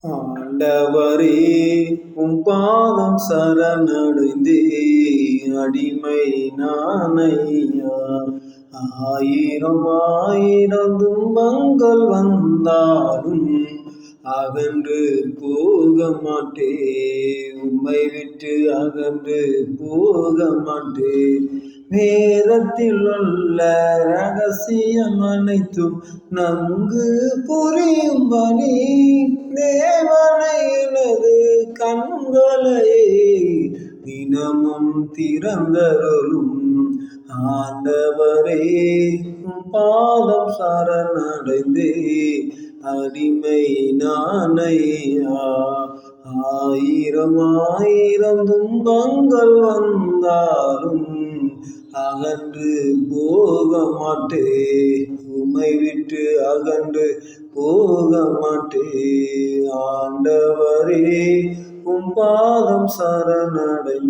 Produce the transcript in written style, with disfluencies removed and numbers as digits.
ஆண்டவரே உம் பாதம் சரணடைந்தே அடிமை நானையா. ஆயிரம் ஆயிரம் துன்பங்கள் வந்தாலும் அகன்று போக மாட்டே, உம்மை விட்டு அகன்று போக மாட்டே. வேதத்தில் உள்ள ரகசியம் அனைத்தும் நன்கு புரியும்படி தேவனை எனது கண்களை தினமும் திறந்தருளும். ஆண்டவரே உம் பாதம் சரணடைந்தே அடிமை நானையா. ஆயிரம் ஆயிரம் துன்பங்கள் வந்தாலும் அகன்று போக மாட்டே, உம்மை விட்டு அகன்று போக மாட்டே. ஆண்டவரே உம் பாதம் சரணடைந்தே